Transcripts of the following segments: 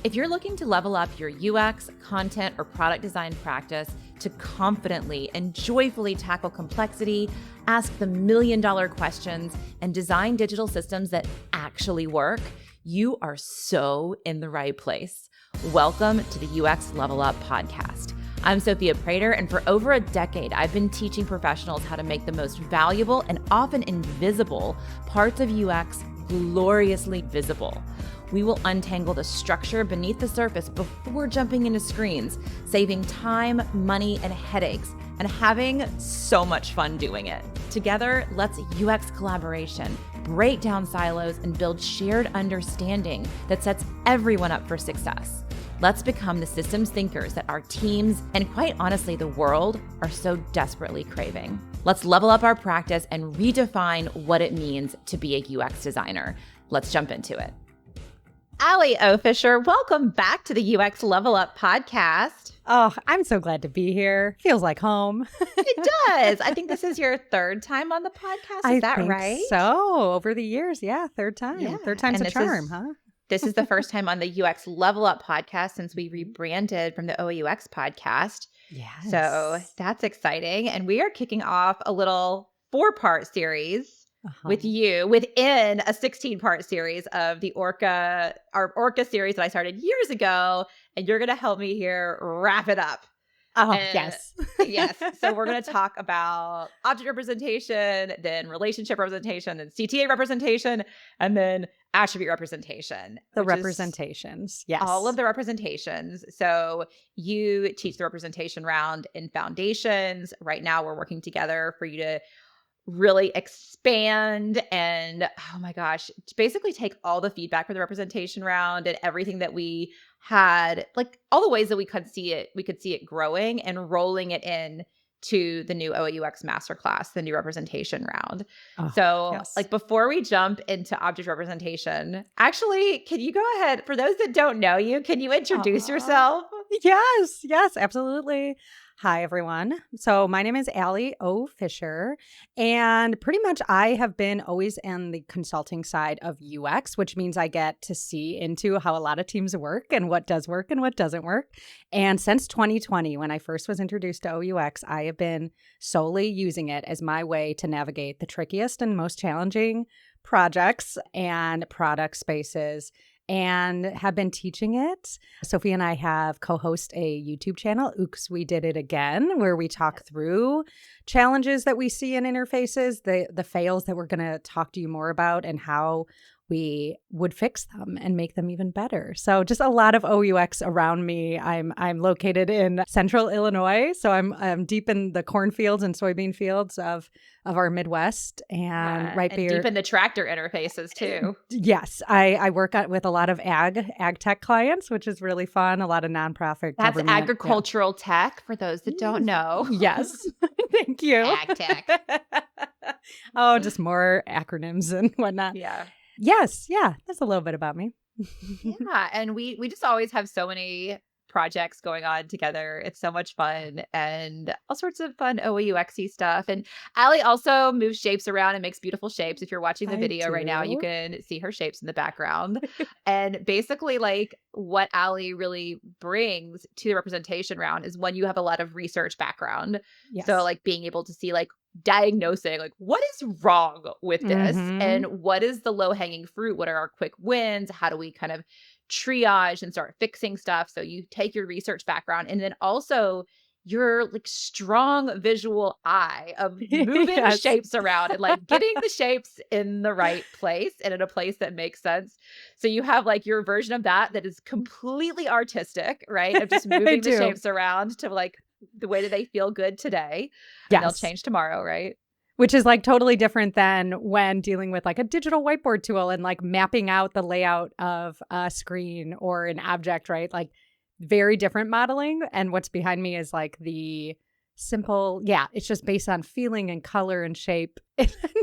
If you're looking to level up your UX, content, or product design practice to confidently and joyfully tackle complexity, ask the million-dollar questions, and design digital systems that actually work, you are so in the right place. Welcome to the UX Level Up podcast. I'm Sophia Prater, and for over a decade, I've been teaching professionals how to make the most valuable and often invisible parts of UX gloriously visible. We will untangle the structure beneath the surface before jumping into screens, saving time, money, and headaches, and having so much fun doing it. Together, let's UX collaboration, break down silos, and build shared understanding that sets everyone up for success. Let's become the systems thinkers that our teams, and quite honestly, the world, are so desperately craving. Let's level up our practice and redefine what it means to be a UX designer. Let's jump into it. Allie Ofisher, welcome back to the UX Level Up podcast. Oh, I'm so glad to be here. Feels like home. It does. I think this is your third time on the podcast. Is that right? So over the years, yeah, third time. Yeah. Third time's a charm, huh? This is the first time on the UX Level Up podcast since we rebranded from the OUX podcast. Yes. So that's exciting. And we are kicking off a little 4-part series with you within a 16-part series of the our ORCA series that I started years ago. And you're going to help me here wrap it up. Oh, yes. Yes. So we're going to talk about object representation, then relationship representation, then CTA representation, and then attribute representation. The representations. Yes. All of the representations. So you teach the representation round in foundations. Right now we're working together for you to really expand and, oh my gosh, basically take all the feedback from the representation round and everything that we had, like all the ways that we could see it growing and rolling it in to the new OUX masterclass, the new representation round. Like before we jump into object representation, actually, can you go ahead, for those that don't know you, can you introduce yourself? Yes, absolutely. Hi, everyone. So my name is Allie Ofisher, and pretty much I have been always on the consulting side of UX, which means I get to see into how a lot of teams work and what does work and what doesn't work. And since 2020, when I first was introduced to OUX, I have been solely using it as my way to navigate the trickiest and most challenging projects and product spaces, and have been teaching it. Sophia and I have co-host a YouTube channel, OOUX We Did It Again, where we talk through challenges that we see in interfaces, the fails that we're going to talk to you more about, and how we would fix them and make them even better. So just a lot of OUX around me. I'm located in central Illinois, so I'm deep in the cornfields and soybean fields of our Midwest, and right there, deep in the tractor interfaces too. Yes, I work with a lot of AgTech clients, which is really fun. A lot of nonprofit. That's agricultural tech for those that don't know. Yes, thank you. AgTech. Oh, just more acronyms and whatnot. Yeah. Yes. Yeah. That's a little bit about me. Yeah. And we just always have so many projects going on together. It's so much fun and all sorts of fun OUX-y stuff. And Allie also moves shapes around and makes beautiful shapes. If you're watching the video right now, you can see her shapes in the background. And basically, like, what Allie really brings to the representation round is when you have a lot of research background. Yes. So like being able to see, like, diagnosing, like, what is wrong with this and what is the low-hanging fruit? What are our quick wins? How do we kind of triage and start fixing stuff? So you take your research background and then also your like strong visual eye of moving shapes around and like getting the shapes in the right place and in a place that makes sense. So you have like your version of that is completely artistic, right? Of just moving the shapes around to like the way that they feel good today. Yes. And they'll change tomorrow, right? Which is like totally different than when dealing with like a digital whiteboard tool and like mapping out the layout of a screen or an object, right? Like very different modeling. And what's behind me is like the simple, it's just based on feeling and color and shape.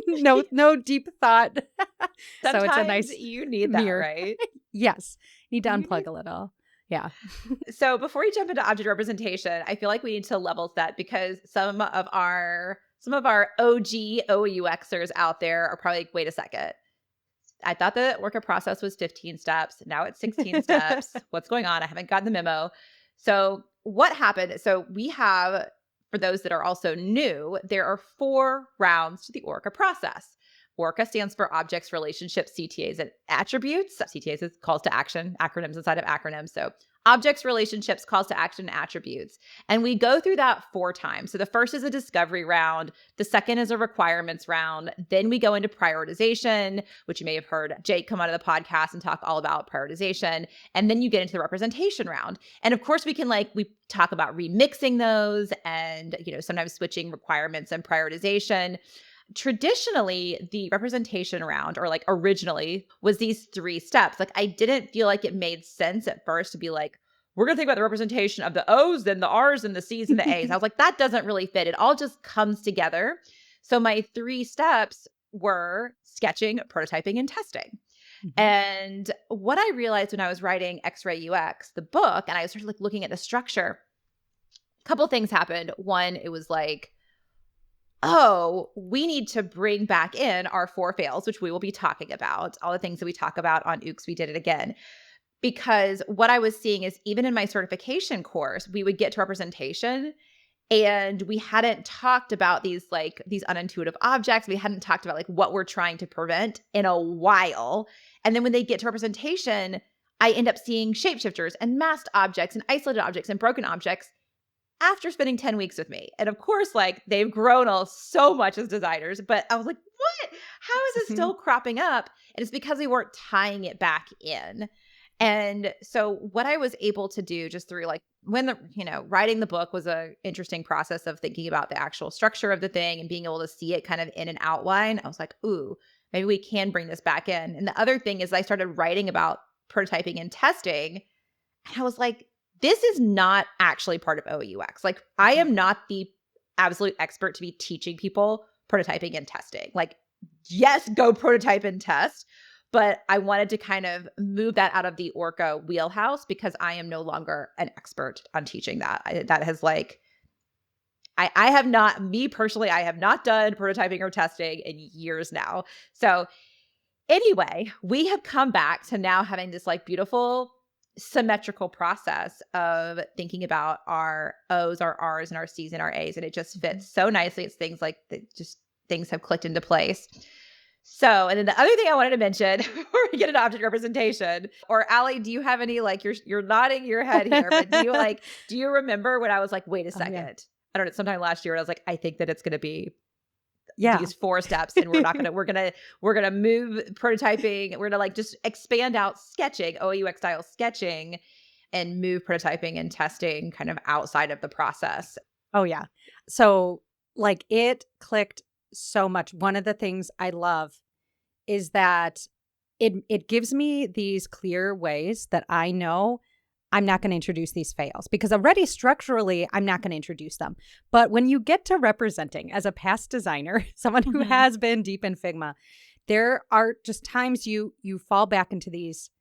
no deep thought. Sometimes so it's a nice you need that, mirror. Right? Yes. Need to unplug a little. Yeah. So before we jump into object representation, I feel like we need to level set because some of our OG OUXers out there are probably like, wait a second. I thought the ORCA process was 15 steps. Now it's 16 steps. What's going on? I haven't gotten the memo. So what happened? So we have, for those that are also new, there are 4 rounds to the ORCA process. ORCA stands for Objects, Relationships, CTAs, and Attributes. CTAs is calls to action, acronyms inside of acronyms. So Objects, Relationships, Calls to Action, Attributes. And we go through that 4 times. So the first is a discovery round. The second is a requirements round. Then we go into prioritization, which you may have heard Jake come onto the podcast and talk all about prioritization. And then you get into the representation round. And of course, we talk about remixing those and, sometimes switching requirements and prioritization. Traditionally, the representation round, or like originally, was these 3 steps. Like, I didn't feel like it made sense at first to be like, we're going to think about the representation of the O's and the R's and the C's and the A's. I was like, that doesn't really fit. It all just comes together. So my 3 steps were sketching, prototyping, and testing. Mm-hmm. And what I realized when I was writing X-Ray UX, the book, and I started like looking at the structure, a couple things happened. One, it was like, oh, we need to bring back in our 4 fails, which we will be talking about, all the things that we talk about on OOUX, we did it again. Because what I was seeing is even in my certification course, we would get to representation and we hadn't talked about these unintuitive objects. We hadn't talked about like what we're trying to prevent in a while. And then when they get to representation, I end up seeing shapeshifters and masked objects and isolated objects and broken objects after spending 10 weeks with me. And of course, like they've grown so much as designers, but I was like, what? How is this still cropping up? And it's because we weren't tying it back in. And so what I was able to do just through like writing the book was a interesting process of thinking about the actual structure of the thing and being able to see it kind of in an outline. I was like, ooh, maybe we can bring this back in. And the other thing is I started writing about prototyping and testing. And I was like, this is not actually part of OOUX. Like, I am not the absolute expert to be teaching people prototyping and testing. Like, yes, go prototype and test, but I wanted to kind of move that out of the ORCA wheelhouse because I am no longer an expert on teaching that. I have not, me personally, I have not done prototyping or testing in years now. So anyway, we have come back to now having this like beautiful symmetrical process of thinking about our O's, our R's, and our C's and our A's. And it just fits so nicely. It's things like things have clicked into place. So, and then the other thing I wanted to mention before we get into object representation, or Allie, do you have any, like, you're nodding your head here, but do you remember when I was like, wait a second, yeah. I don't know, sometime last year, I was like, I think that it's going to be these 4 steps, and we're gonna move prototyping. We're gonna like just expand out sketching, OOUX style sketching, and move prototyping and testing kind of outside of the process. Oh yeah. So like it clicked so much. One of the things I love is that it gives me these clear ways that I know I'm not going to introduce these fails because already structurally, I'm not going to introduce them. But when you get to representing as a past designer, someone who has been deep in Figma, there are just times you fall back into these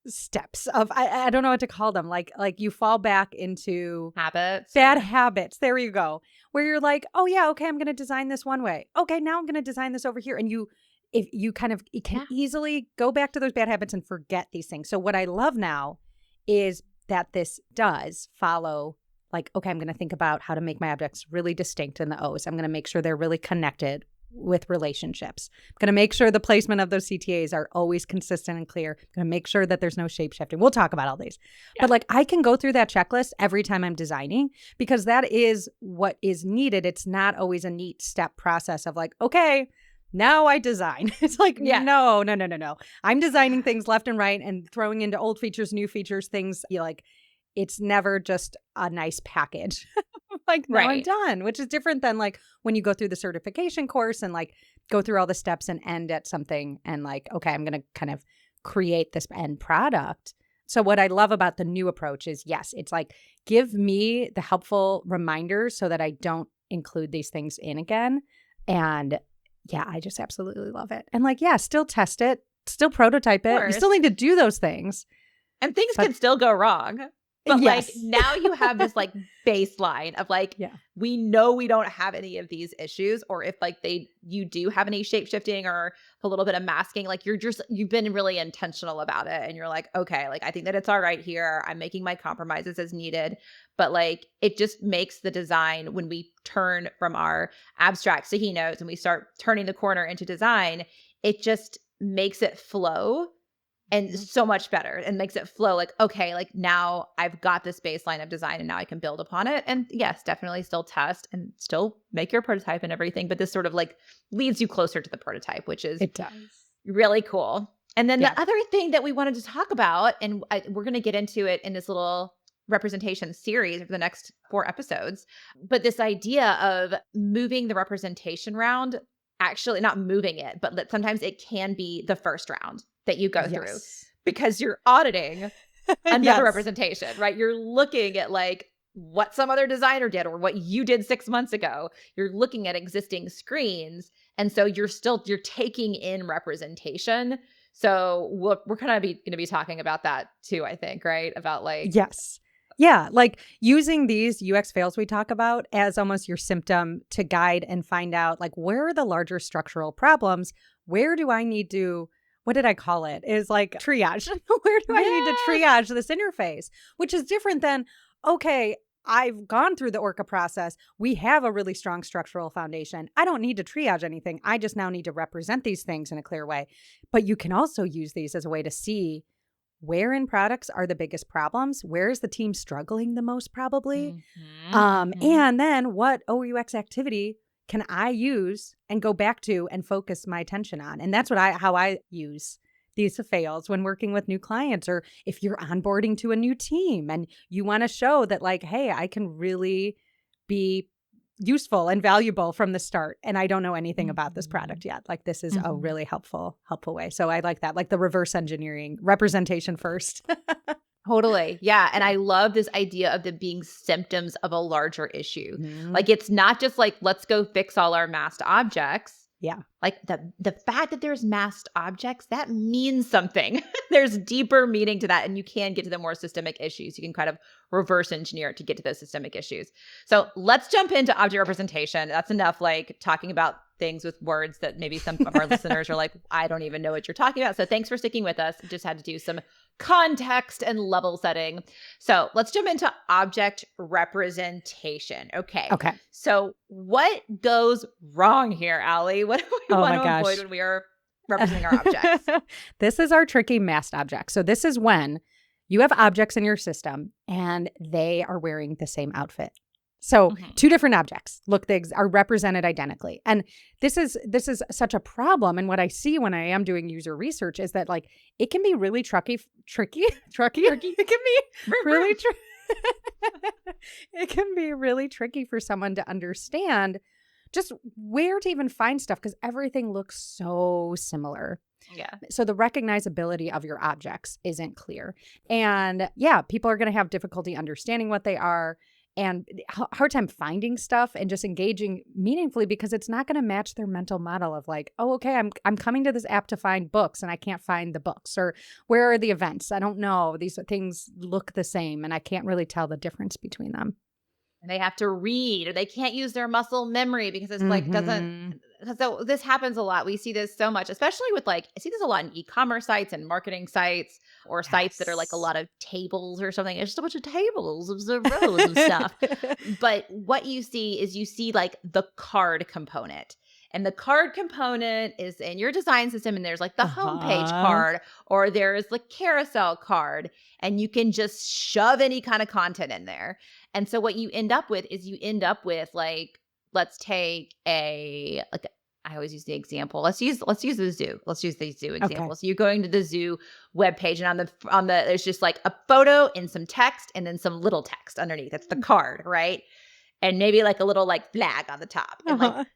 steps of, I don't know what to call them. Like you fall back into bad habits. There you go. Where you're like, oh yeah, okay, I'm going to design this one way. Okay, now I'm going to design this over here. And you can easily go back to those bad habits and forget these things. So what I love now is that this does follow, like, okay, I'm going to think about how to make my objects really distinct in the O's. I'm going to make sure they're really connected with relationships. I'm going to make sure the placement of those CTAs are always consistent and clear. I'm going to make sure that there's no shape shifting. We'll talk about all these. Yeah. But like, I can go through that checklist every time I'm designing because that is what is needed. It's not always a neat step process of like, okay, now I design. It's like, no. I'm designing things left and right and throwing into old features, new features, things like it's never just a nice package. Like, no, I'm done, which is different than like when you go through the certification course and like go through all the steps and end at something and like, okay, I'm going to kind of create this end product. So what I love about the new approach is, yes, it's like, give me the helpful reminders so that I don't include these things in again. And yeah, I just absolutely love it. And like, yeah, still test it, still prototype it. You still need to do those things. And things can still go wrong. But like Yes. now you have this like baseline of like, Yeah. we know we don't have any of these issues, or if like you do have any shape shifting or a little bit of masking, like you've been really intentional about it. And you're like, okay, like I think that it's all right here. I'm making my compromises as needed. But like it just makes the design, when we turn from our abstract sticky notes and we start turning the corner into design, it just makes it flow and so much better, and makes it flow like, okay, like now I've got this baseline of design and now I can build upon it. And yes, definitely still test and still make your prototype and everything. But this sort of like leads you closer to the prototype, which is It does. really cool. And then Yeah. the other thing that we wanted to talk about, and we're going to get into it in this little representation series for the next 4 episodes, but this idea of moving the representation round, actually not moving it, but that sometimes it can be the first round that you go through, Yes. because you're auditing another Yes. representation, right? You're looking at like what some other designer did or what you did 6 months ago. You're looking at existing screens. And so you're taking in representation. So we're kind of going to be talking about that too, I think, right? About like, Yes. Yeah. Like using these UX fails we talk about as almost your symptom to guide and find out like where are the larger structural problems? Where do I need to, what did I call it? Is like triage. Where do I need to triage this interface? Which is different than, okay, I've gone through the ORCA process. We have a really strong structural foundation. I don't need to triage anything. I just now need to represent these things in a clear way. But you can also use these as a way to see where in products are the biggest problems? Where is the team struggling the most probably? And then what OUX activity can I use and go back to and focus my attention on? And that's how I use these fails when working with new clients, or if you're onboarding to a new team and you want to show that like, hey, I can really be useful and valuable from the start. And I don't know anything about this product yet. Like this is a really helpful way. So I like that, like the reverse engineering, representation first. Totally. Yeah. And I love this idea of them being symptoms of a larger issue. Like it's not just like, let's go fix all our masked objects. Yeah. Like the fact that there's masked objects, that means something. There's deeper meaning to that. And you can get to the more systemic issues. You can kind of reverse engineer it to get to those systemic issues. So let's jump into object representation. That's enough like talking about things with words that maybe some of our listeners are like, I don't even know what you're talking about. So thanks for sticking with us. Just had to do some context and level setting. So let's jump into object representation. Okay. So what goes wrong here, Allie? What do we want to avoid when we are representing our objects? This is our tricky masked object. So this is when you have objects in your system and they are wearing the same outfit. So 2 different objects are represented identically. And this is such a problem. And what I see when I am doing user research is that like, it can be really tricky. It can be really it can be really tricky for someone to understand just where to even find stuff, because everything looks so similar. Yeah. So the recognizability of your objects isn't clear. And yeah, people are going to have difficulty understanding what they are and hard time finding stuff and just engaging meaningfully, because it's not going to match their mental model of like, oh, okay, I'm coming to this app to find books and I can't find the books, or where are the events? I don't know. These things look the same and I can't really tell the difference between them. And they have to read, or they can't use their muscle memory because it's like doesn't. So this happens a lot. We see this so much, especially with like, I see this a lot in e-commerce sites and marketing sites, or sites that are like a lot of tables or something. It's just a bunch of tables of rows of stuff. But what you see like the card component. And the card component is in your design system, and there's like the homepage card, or there's the carousel card, and you can just shove any kind of content in there. And so what you end up with like, let's take I always use the example. Let's use the zoo. Let's use the zoo example. Okay. So you're going to the zoo webpage, and on the there's just like a photo and some text and then some little text underneath. It's the card, right? And maybe like a little like flag on the top. And like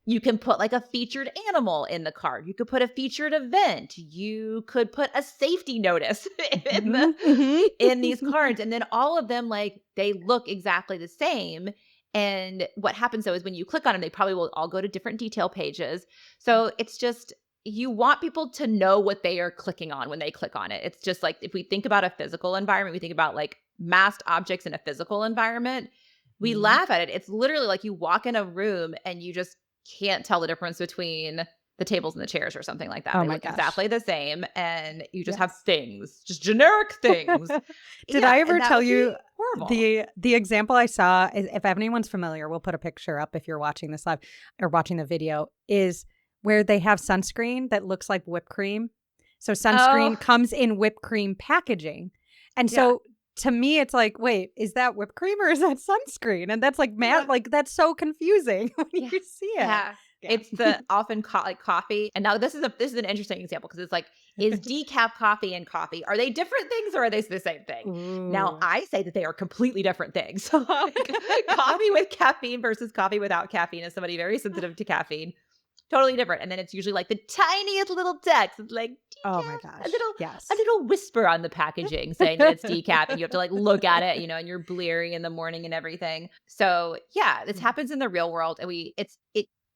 you can put like a featured animal in the card. You could put a featured event. You could put a safety notice in these cards. And then all of them, like, they look exactly the same. And what happens though is when you click on them, they probably will all go to different detail pages. So it's just, you want people to know what they are clicking on when they click on it. It's just like, if we think about a physical environment, we think about like masked objects in a physical environment, we laugh at it. It's literally like you walk in a room and you just can't tell the difference between the tables and the chairs or something like that. Oh They my look gosh. exactly the same, and you just have Yes. things, just generic things. Did Yeah, I and ever that tell would be you horrible. the example I saw, if anyone's familiar, we'll put a picture up if you're watching this live or watching the video, is where they have sunscreen that looks like whipped cream. So sunscreen Oh, comes in whipped cream packaging. And yeah. so to me, it's like, wait, is that whipped cream or is that sunscreen? And that's like, Yeah. like, that's so confusing when Yeah. you see it. Yeah. Yeah. It's the often like coffee. And now this is an interesting example because it's like, is decaf coffee and coffee, are they different things or are they the same thing? Now Ooh. I say that they are completely different things. Like, coffee with caffeine versus coffee without caffeine is somebody very sensitive to caffeine. Totally different. And then it's usually like the tiniest little text. It's like Oh my decaf, gosh. Yes. a little whisper on the packaging saying that it's decaf, and you have to like look at it, and you're bleary in the morning and everything. So yeah, this happens in the real world, and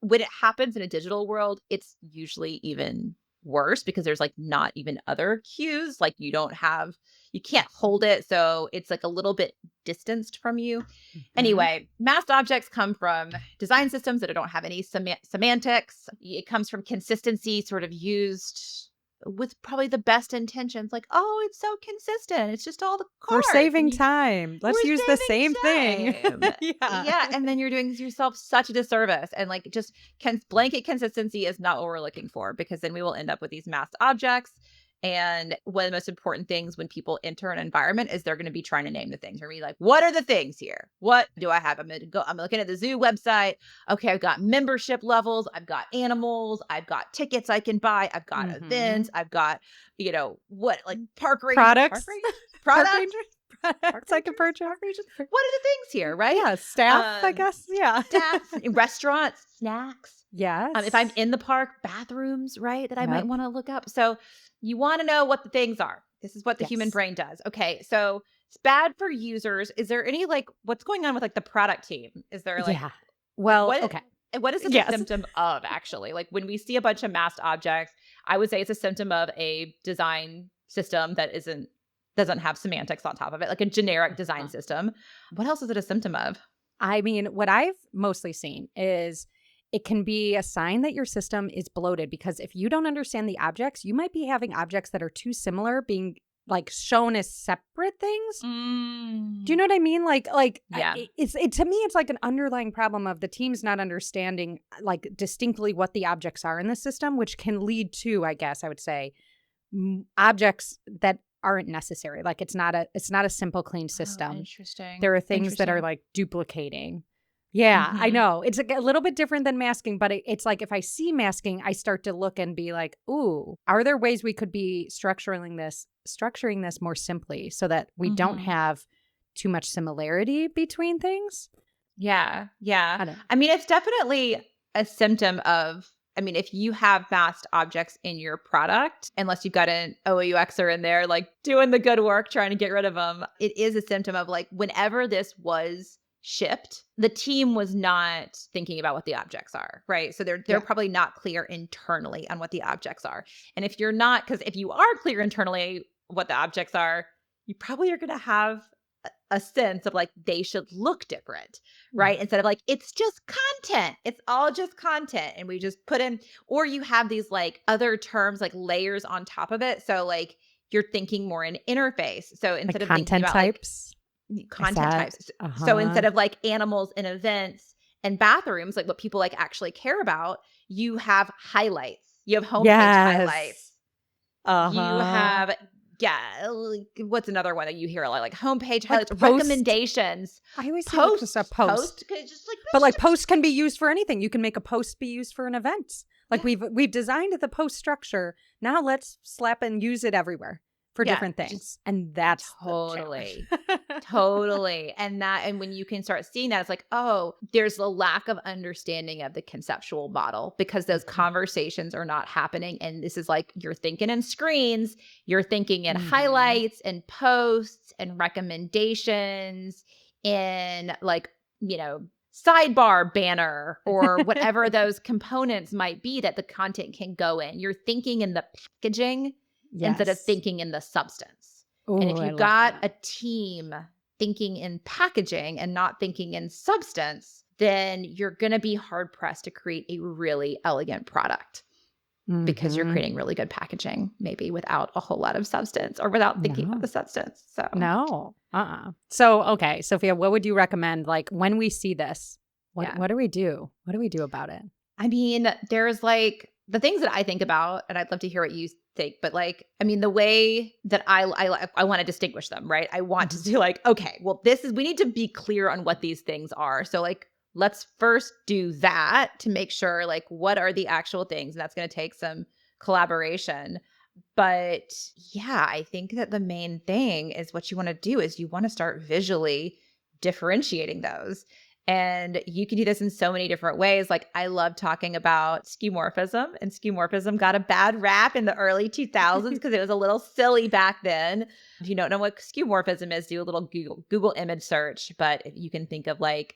when it happens in a digital world, it's usually even worse because there's like not even other cues. Like you can't hold it. So it's like a little bit distanced from you. Anyway, masked objects come from design systems that don't have any semantics. It comes from consistency sort of used with probably the best intentions. Like, oh, it's so consistent. It's just all the We're cards. saving time. Let's We're use the saving same thing. time. Yeah. Yeah. And then you're doing yourself such a disservice. And like just blanket consistency is not what we're looking for, because then we will end up with these masked objects. And one of the most important things when people enter an environment is they're going to be trying to name the things. They're going to be like, what are the things here? What do I have? I'm looking at the zoo website. Okay, I've got membership levels. I've got animals. I've got tickets I can buy. I've got events. I've got, like park rangers. Products. Products. Products I can purchase. What are the things here, right? Yeah. Staff, I guess. Yeah. Staff, restaurants, snacks. Yes. If I'm in the park, bathrooms, right, that I might want to look up. So you want to know what the things are. This is what the human brain does. Okay, so it's bad for users. Is there any what's going on with the product team? Is there Well, okay. And what is it a symptom of, actually? Like when we see a bunch of masked objects, I would say it's a symptom of a design system that doesn't have semantics on top of it, like a generic design system. What else is it a symptom of? I mean, what I've mostly seen is it can be a sign that your system is bloated, because if you don't understand the objects, you might be having objects that are too similar being shown as separate things. Do you know what I mean? Yeah. To me, it's like an underlying problem of the teams not understanding distinctly what the objects are in the system, which can lead to, I guess I would say, objects that aren't necessary. Like it's not a simple, clean system. Interesting. There are things that are duplicating. Yeah, I know. It's a little bit different than masking, but it's like if I see masking, I start to look and be like, ooh, are there ways we could be structuring this more simply so that we don't have too much similarity between things? Yeah. Yeah. I mean, it's definitely a symptom of, if you have masked objects in your product, unless you've got an OOUXer in there, doing the good work, trying to get rid of them, it is a symptom of whenever this was shipped, the team was not thinking about what the objects are, right? So they're probably not clear internally on what the objects are. And if you're not, because if you are clear internally what the objects are, you probably are going to have a sense of they should look different, right? Instead of it's just content. It's all just content. And we just put in, or you have these other terms, layers on top of it. So you're thinking more in interface. So instead of content thinking about types. Content types. So instead of animals and events and bathrooms, what people actually care about, you have highlights. You have homepage highlights. You have what's another one that you hear a lot? Homepage highlights, recommendations. I always say post. Post, but post can be used for anything. You can make a post be used for an event. We've designed the post structure. Now let's slap and use it everywhere for different things. And that's totally. And when you can start seeing that, it's oh, there's a lack of understanding of the conceptual model because those conversations are not happening. And this is you're thinking in screens, you're thinking in highlights and posts and recommendations in sidebar banner or whatever those components might be that the content can go in. You're thinking in the packaging instead of thinking in the substance. And Oh, if I you love got that. a team thinking in packaging and not thinking in substance, then you're going to be hard pressed to create a really elegant product because you're Mhm. creating really good packaging, maybe without a whole lot of substance or without thinking about No. the substance. So, No. So, okay, Sophia, what would you recommend, like, when we see this, yeah. what do we do? What do we do about it? I mean, there's like the things that I think about, and I'd love to hear what you think. But like, I mean, the way that I want to distinguish them, right? I want to Mhm. see like, okay, well, we need to be clear on what these things are. So like, let's first do that to make sure like what are the actual things, and that's going to take some collaboration. But yeah, I think that the main thing is what you want to do is you want to start visually differentiating those. And you can do this in so many different ways. Like I love talking about skeuomorphism, and skeuomorphism got a bad rap in the early 2000s because it was a little silly back then. If you don't know what skeuomorphism is, do a little Google image search. But if you can think of like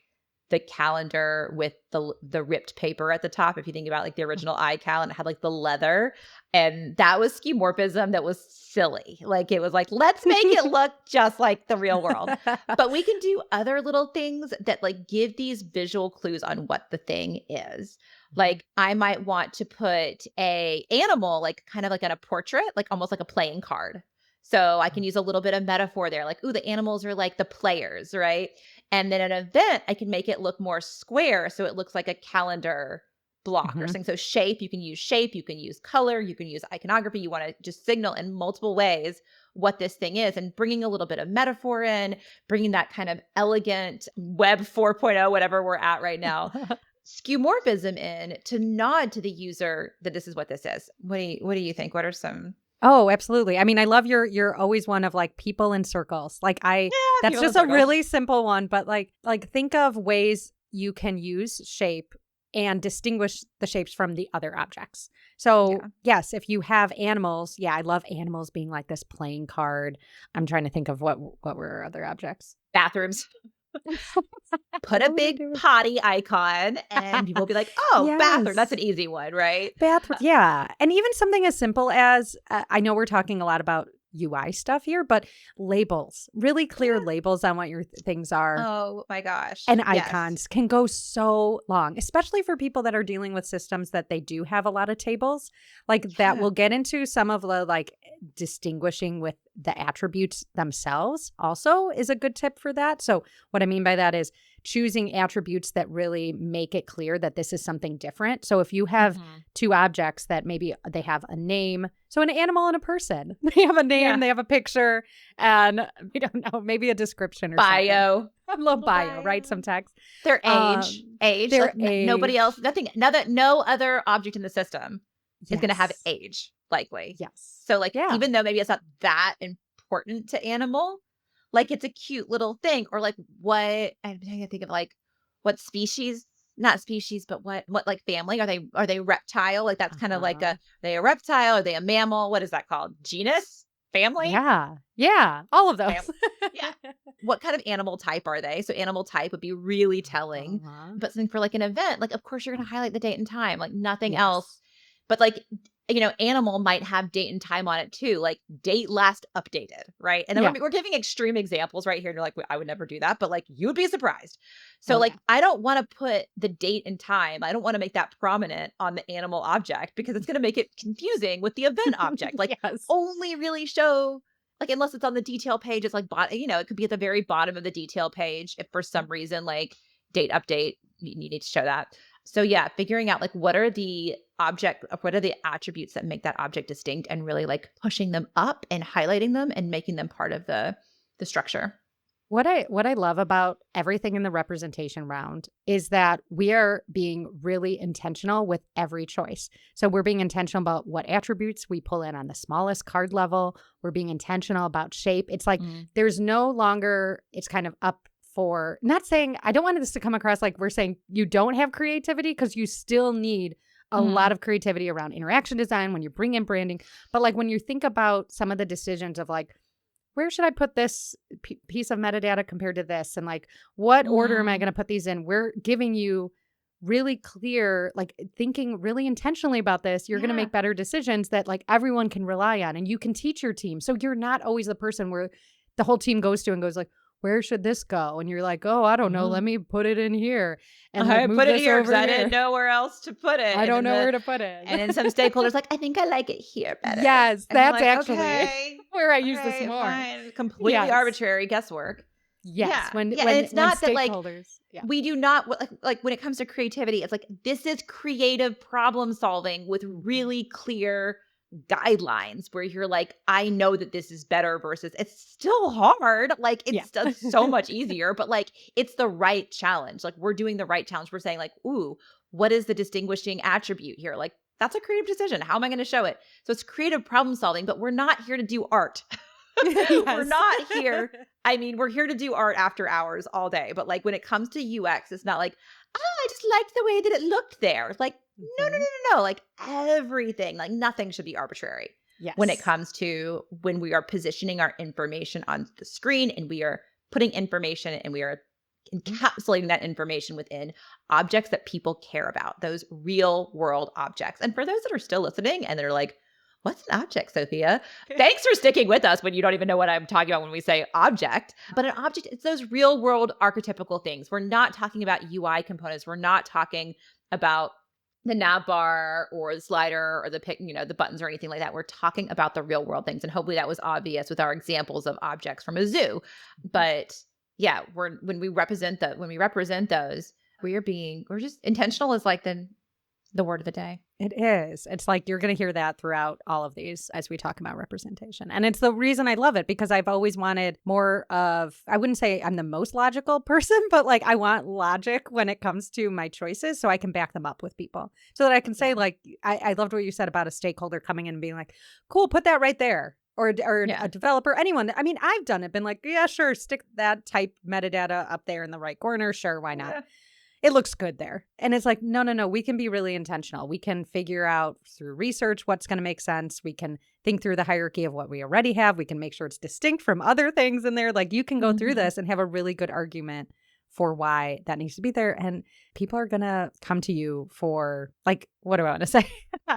the calendar with the ripped paper at the top. If you think about like the original iCal, and it had like the leather, and that was skeuomorphism that was silly. Like it was like, let's make it look just like the real world. But we can do other little things that like give these visual clues on what the thing is. Like I might want to put a animal like kind of like on a portrait, like almost like a playing card. So I can use a little bit of metaphor there, like, ooh, the animals are like the players, right? And then an event, I can make it look more square. So it looks like a calendar block or Mhm. something. So shape, you can use color, you can use iconography. You want to just signal in multiple ways what this thing is, and bringing a little bit of metaphor in, bringing that kind of elegant web 4.0, whatever we're at right now, skeuomorphism in to nod to the user that this is what this is. What do you think? What are some Oh, absolutely. I mean, I love you're always one of like people in circles. That's people in just a circles? really simple one, but like think of ways you can use shape and distinguish the shapes from the other objects. So, Yeah. yes, if you have animals, yeah, I love animals being like this playing card. I'm trying to think of what were other objects. Bathrooms. Put a What would I big do? potty icon and people will be like, oh, bathroom. That's an Yes. easy one, right? Bathroom, yeah, and even something as simple as, I know we're talking a lot about UI stuff here, but labels, really clear Yeah. labels on what your things are Oh my gosh. and Yes. icons can go so long, especially for people that are dealing with systems that they do have a lot of tables. Like that Yeah. will get into some of the like distinguishing with the attributes themselves also is a good tip for that. So what I mean by that is choosing attributes that really make it clear that this is something different. So if you have Mhm. two objects that maybe they have a name, so an animal and a person, they have a name, Yeah. they have a picture, and we don't know, maybe a description or something. Bio. A little Little bio, right? bio. Some text. Their age, Their like nobody else, age. nothing, no other object in the system is going to have Yes. age, likely. Yes. So, like, Yeah. even though maybe it's not that important to animal, like it's a cute little thing. Or like, what I'm trying to think of, like, what species? Not species, but what like family are they? Are they reptile? Like that's kind of like Uh-huh. a, are they a reptile? Are they a mammal? What is that called? Genus? Family? Yeah. Yeah. All of those. Family. Yeah. What kind of animal type are they? So animal type would be really telling. Uh-huh. But something for like an event, like of course you're gonna highlight the date and time, like nothing else. Yes. But like animal might have date and time on it too, like date last updated, right? And then Yeah. we're giving extreme examples right here. And you're like, I would never do that, but like you would be surprised. So Oh, like yeah. I don't want to put the date and time. I don't want to make that prominent on the animal object because it's gonna make it confusing with the event object. Like Yes. only really show like, unless it's on the detail page, it's like, it could be at the very bottom of the detail page if for some reason, like date update, you need to show that. So yeah, figuring out like what are the attributes that make that object distinct and really like pushing them up and highlighting them and making them part of the structure. What I love about everything in the representation round is that we are being really intentional with every choice. So we're being intentional about what attributes we pull in on the smallest card level. We're being intentional about shape. It's like Mm. there's no longer, it's kind of up for, not saying, I don't want this to come across like we're saying you don't have creativity, because you still need a Mhm. lot of creativity around interaction design when you bring in branding. But like when you think about some of the decisions of like, where should I put this piece of metadata compared to this? And like, what order am I Mhm. going to put these in? We're giving you really clear, like thinking really intentionally about this, you're going to Yeah. make better decisions that like everyone can rely on, and you can teach your team. So you're not always the person where the whole team goes to and goes like, where should this go? And you're like, oh, I don't know. Let me put it in here and like I move put it this here over because I here. didn't know where else to put it. I And don't then know where to put it. and then some stakeholders like, I think I like it here better. Yes, And I'm that's like, actually okay, where I all use this right, more. fine. Completely Yes. arbitrary guesswork. Yes. Yeah. When Yeah. And it's not that like stakeholders. Yeah. we do not like when it comes to creativity, it's like this is creative problem solving with really clear guidelines where you're like, I know that this is better versus it's still hard. Like it's just so much easier, but like it's the right challenge. Like we're doing the right challenge. We're saying like, ooh, what is the distinguishing attribute here? Like that's a creative decision. How am I going to show it? So it's creative problem solving, but we're not here to do art. We're not here. I mean, we're here to do art after hours all day. But like when it comes to UX, it's not like, oh, I just liked the way that it looked there. It's like, no. Like everything, like nothing should be arbitrary when it comes to when we are positioning our information on the screen and we are putting information and we are encapsulating that information within objects that people care about, those real world objects. And for those that are still listening and they're like, what's an object, Sophia? Thanks for sticking with us when you don't even know what I'm talking about when we say object. But an object, it's those real world archetypical things. We're not talking about UI components. We're not talking about the nav bar or the slider or the the buttons or anything like that. We're talking about the real world things. And hopefully that was obvious with our examples of objects from a zoo. But yeah, when we represent those, we're just intentional is like the word of the day. It is. It's like you're going to hear that throughout all of these as we talk about representation. And it's the reason I love it, because I've always wanted more of, I wouldn't say I'm the most logical person, but like I want logic when it comes to my choices so I can back them up with people. So that I can say like, I loved what you said about a stakeholder coming in and being like, cool, put that right there. Or a developer, anyone. I mean, I've done it, been like, yeah, sure, stick that type metadata up there in the right corner. Sure, why not? Yeah. It looks good there. And it's like, no, we can be really intentional. We can figure out through research what's going to make sense. We can think through the hierarchy of what we already have. We can make sure it's distinct from other things in there. Like you can go through this and have a really good argument for why that needs to be there. And people are going to come to you for like, what do I want to say?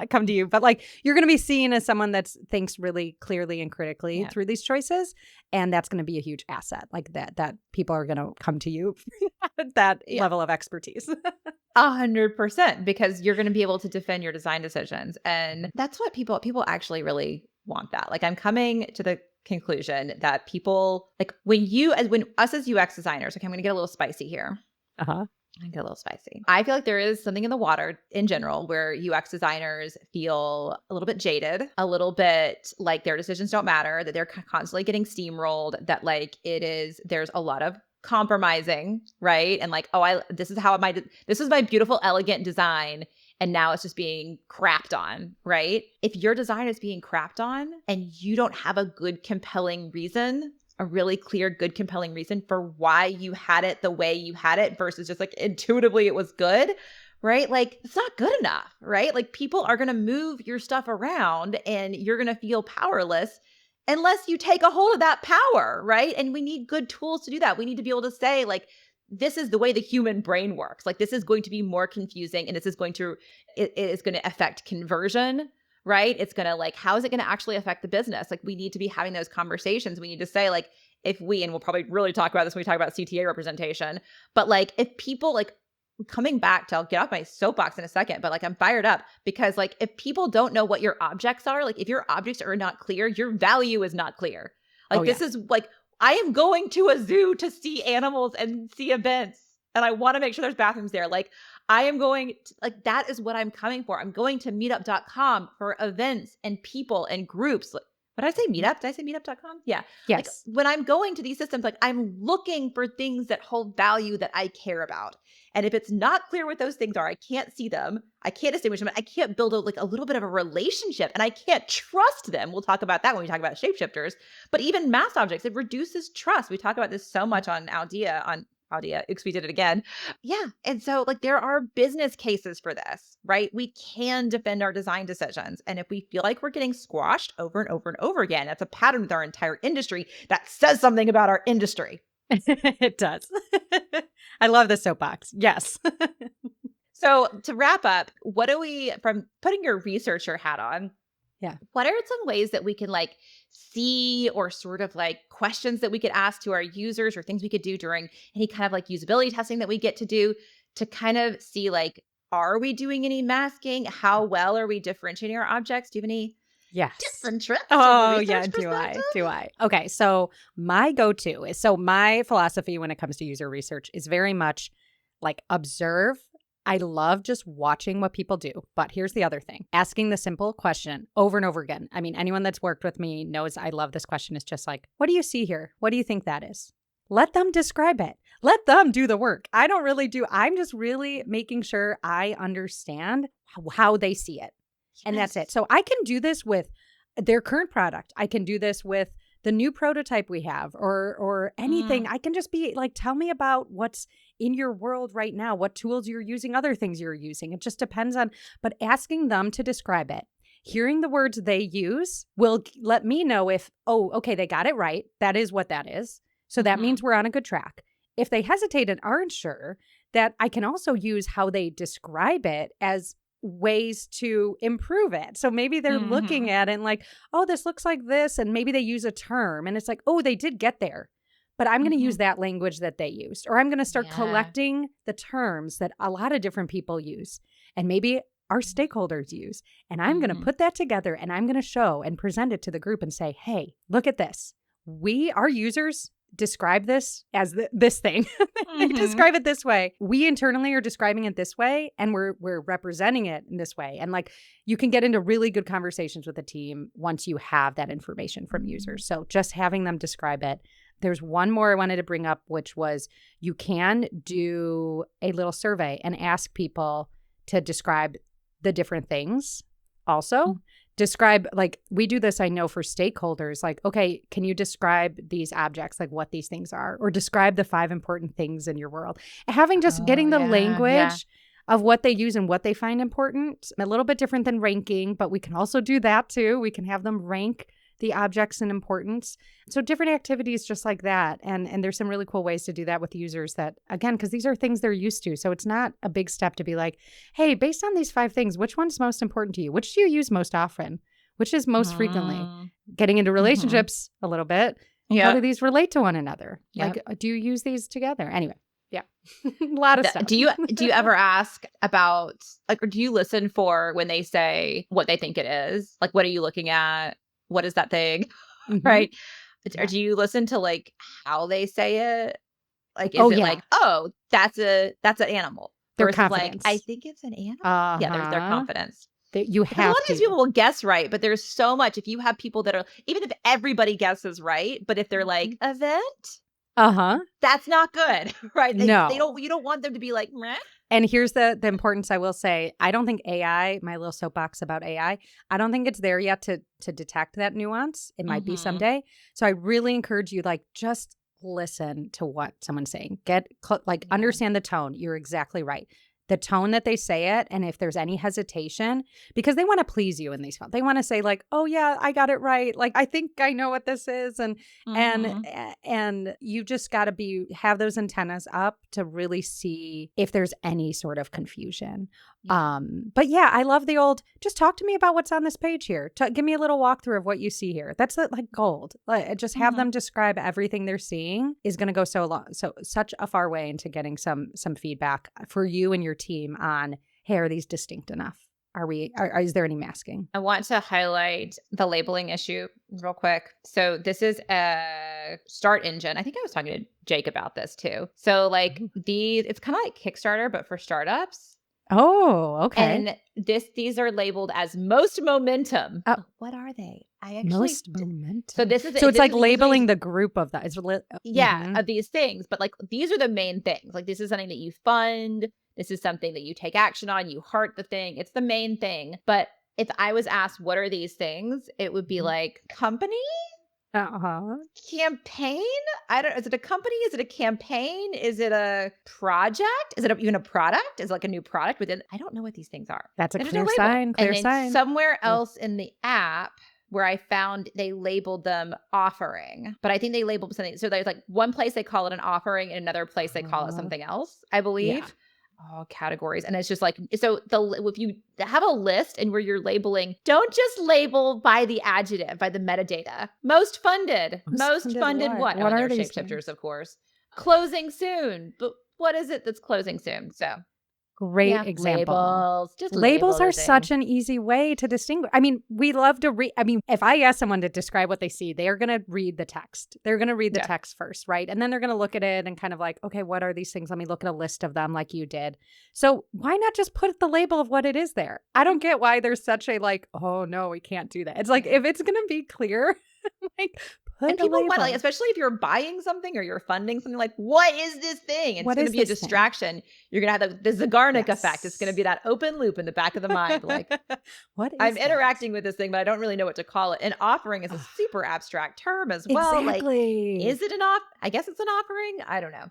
Come to you, but like you're going to be seen as someone that thinks really clearly and critically through these choices. And that's going to be a huge asset like that people are going to come to you at that level of expertise. 100%, because you're going to be able to defend your design decisions. And that's what people actually really want that. Like I'm coming to the conclusion that people like when us as UX designers, okay, I'm going to get a little spicy here. I get a little spicy. I feel like there is something in the water in general where UX designers feel a little bit jaded, a little bit like their decisions don't matter, that they're constantly getting steamrolled, that like there's a lot of compromising, right? And like, this is my beautiful, elegant design. And now it's just being crapped on, right? If your design is being crapped on and you don't have a good, compelling reason, a really clear, good, compelling reason for why you had it the way you had it versus just like intuitively it was good, right? Like it's not good enough, right? Like people are going to move your stuff around and you're going to feel powerless unless you take a hold of that power, right? And we need good tools to do that. We need to be able to say like, this is the way the human brain works. Like this is going to be more confusing and it is going to affect conversion, right? It's going to like, how is it going to actually affect the business? Like we need to be having those conversations. We need to say like, and we'll probably really talk about this when we talk about CTA representation, but like if people like coming back to, I'll get off my soapbox in a second, but like I'm fired up because like if people don't know what your objects are, like if your objects are not clear, your value is not clear. Like this is like, I am going to a zoo to see animals and see events. And I want to make sure there's bathrooms there. Like I am going to, like, that is what I'm coming for. I'm going to meetup.com for events and people and groups. What did I say? Meetup? Did I say meetup.com? Yeah. Yes. Like when I'm going to these systems, like I'm looking for things that hold value that I care about. And if it's not clear what those things are, I can't see them. I can't distinguish them. I can't build a little bit of a relationship and I can't trust them. We'll talk about that when we talk about shapeshifters, but even mass objects, it reduces trust. We talk about this so much on Aldea, because we did it again. Yeah. And so like there are business cases for this, right? We can defend our design decisions. And if we feel like we're getting squashed over and over and over again, that's a pattern with our entire industry that says something about our industry. It does. I love the soapbox. Yes. So to wrap up, from putting your researcher hat on, Yeah. what are some ways that we can like see or sort of like questions that we could ask to our users or things we could do during any kind of like usability testing that we get to do to kind of see like, are we doing any masking? How well are we differentiating our objects? Do you have any tips Yes. and tricks from a Oh, research yeah. perspective? Do I? Okay. So my go-to is, my philosophy when it comes to user research is very much like observe. I love just watching what people do. But here's the other thing, asking the simple question over and over again. I mean, anyone that's worked with me knows I love this question. It's just like, what do you see here? What do you think that is? Let them describe it. Let them do the work. I don't really do. I'm just really making sure I understand how they see it. And that's it. So I can do this with their current product. I can do this with the new prototype we have or anything. I can just be like, tell me about what's in your world right now, what tools you're using, other things you're using. It just depends on, but asking them to describe it. Hearing the words they use will let me know if, oh, okay, they got it right. That is what that is. So that means we're on a good track. If they hesitate and aren't sure, that I can also use how they describe it as ways to improve it. So maybe they're looking at it and like, oh, this looks like this. And maybe they use a term and it's like, oh, they did get there. But I'm going to use that language that they used. Or I'm going to start collecting the terms that a lot of different people use. And maybe our stakeholders use. And I'm going to put that together and I'm going to show and present it to the group and say, hey, look at this. Our users describe this as this thing. They describe it this way. We internally are describing it this way, and we're representing it in this way. And like, you can get into really good conversations with the team once you have that information from users. So just having them describe it. There's one more I wanted to bring up, which was you can do a little survey and ask people to describe the different things also. Describe, like, we do this, I know, for stakeholders, like, okay, can you describe these objects, like what these things are, or describe the 5 important things in your world? Having just getting the language of what they use and what they find important, a little bit different than ranking, but we can also do that too. We can have them rank the objects in importance. So different activities just like that. And there's some really cool ways to do that with users that, again, because these are things they're used to. So it's not a big step to be like, hey, based on these 5 things, which one's most important to you? Which do you use most often? Which is most frequently? Getting into relationships a little bit. How do these relate to one another? Like, do you use these together? Anyway, a lot of stuff. Do you ever ask about, like, or do you listen for when they say what they think it is? Like, what are you looking at? What is that thing? Right? Or do you listen to like how they say it? Like, is it like, oh, that's an animal? Their versus confidence. Like, I think it's an animal. Yeah, their confidence. You have a lot of these people will guess right, but there's so much. If you have people that are, even if everybody guesses right, but if they're like event, that's not good, right? You don't want them to be like, meh. And here's the importance, I will say. I don't think AI, my little soapbox about AI, I don't think it's there yet to detect that nuance. It might be someday. So I really encourage you, like, just listen to what someone's saying. Understand the tone. You're exactly right. The tone that they say it, and if there's any hesitation, because they want to please you in these phones. They want to say like, oh yeah, I got it right. Like, I think I know what this is. And you just got to have those antennas up to really see if there's any sort of confusion. But yeah, I love the old, just talk to me about what's on this page here. Give me a little walkthrough of what you see here. That's like gold. Like, just have them describe everything they're seeing is going to go such a far way into getting some feedback for you and your team on, hey, are these distinct enough? Is there any masking? I want to highlight the labeling issue real quick. So this is a start engine. I think I was talking to Jake about this too. So like it's kind of like Kickstarter, but for startups. Oh, okay. And these are labeled as most momentum. What are they? Most momentum. So it's like labeling the group of that. Of these things, but like these are the main things. Like, this is something that you fund. This is something that you take action on. You heart the thing. It's the main thing. But if I was asked, what are these things? It would be like company. Campaign? Is it a company? Is it a campaign? Is it a project? Is it even a product? Is it like a new product within? I don't know what these things are. That's a clear sign. Somewhere else in the app where I found they labeled them offering, but I think they labeled something. So there's like one place they call it an offering and another place they call it something else, I believe. Oh, categories. And it's just like, so if you have a list and where you're labeling, don't just label by the adjective, by the metadata. Most funded what? What are They're these shapeshifters, things? of course. Closing soon. But what is it that's closing soon? So Great example. Labels. Just Labels label are the thing. such an easy way to distinguish. I mean, we love to read. I mean, if I ask someone to describe what they see, they are going to read the text. They're going to read the text first, right? And then they're going to look at it and kind of like, okay, what are these things? Let me look at a list of them like you did. So why not just put the label of what it is there? I don't get why there's such a like, oh no, we can't do that. It's like, if it's going to be clear, like put And people a want, label. like, especially if you're buying something or you're funding something, like, what is this thing? It's going to be a distraction. You're going to have the Zygarnik effect. It's going to be that open loop in the back of the mind. Like, what is I'm that? interacting with this thing, but I don't really know what to call it. And offering is a super abstract term as well. Exactly. Like, is it I guess it's an offering. I don't know.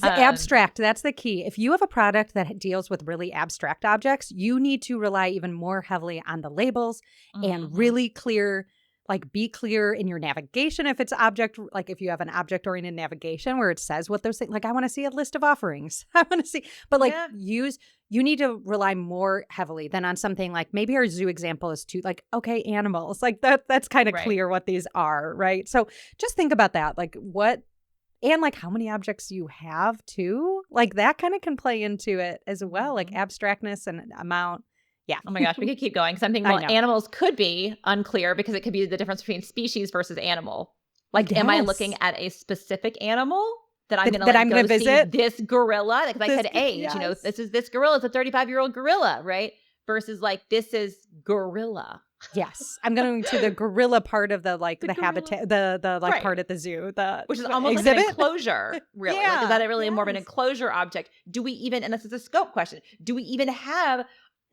Abstract. That's the key. If you have a product that deals with really abstract objects, you need to rely even more heavily on the labels and really clear. Like, be clear in your navigation if it's object, like if you have an object-oriented navigation where it says what those things, like I want to see a list of offerings. I want to see, but like you need to rely more heavily than on something like maybe our zoo example is too like, okay, animals, like that's kind of clear what these are, right? So just think about that, like and like how many objects you have too, like that kind of can play into it as well, like abstractness and amount. Yeah. Oh my gosh, we could keep going. Something, well, animals could be unclear because it could be the difference between species versus animal. Like, am I looking at a specific animal that I'm going to visit? This gorilla, because I said age, you know, this gorilla is a 35-year-old gorilla, right? Versus like, this is gorilla. Yes. I'm going to the gorilla part of the like the habitat, the like part at the zoo, which is almost like an enclosure, really. Like, is that really more of an enclosure object? Do we even, and this is a scope question, do we even have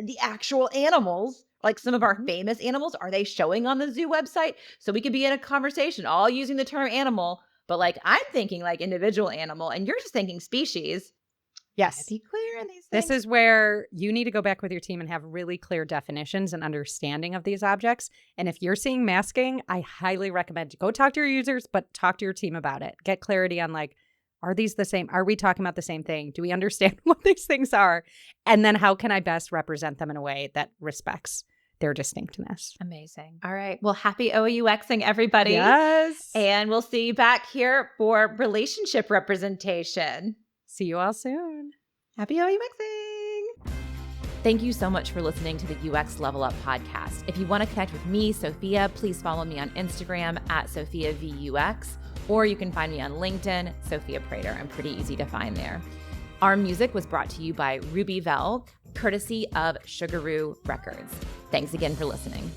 the actual animals, like some of our famous animals, are they showing on the zoo website? So we could be in a conversation all using the term animal, but like I'm thinking like individual animal and you're just thinking species. Yes. Be clear in these things. This is where you need to go back with your team and have really clear definitions and understanding of these objects. And if you're seeing masking, I highly recommend go talk to your users, but talk to your team about it. Get clarity on like, are these the same? Are we talking about the same thing? Do we understand what these things are? And then how can I best represent them in a way that respects their distinctness? Amazing. All right. Well, happy OOUXing, everybody. Yes. And we'll see you back here for relationship representation. See you all soon. Happy OOUXing. Thank you so much for listening to the UX Level Up podcast. If you want to connect with me, Sophia, please follow me on Instagram at SophiaVUX. Or you can find me on LinkedIn, Sophia Prater. I'm pretty easy to find there. Our music was brought to you by Ruby Vel, courtesy of Sugaroo Records. Thanks again for listening.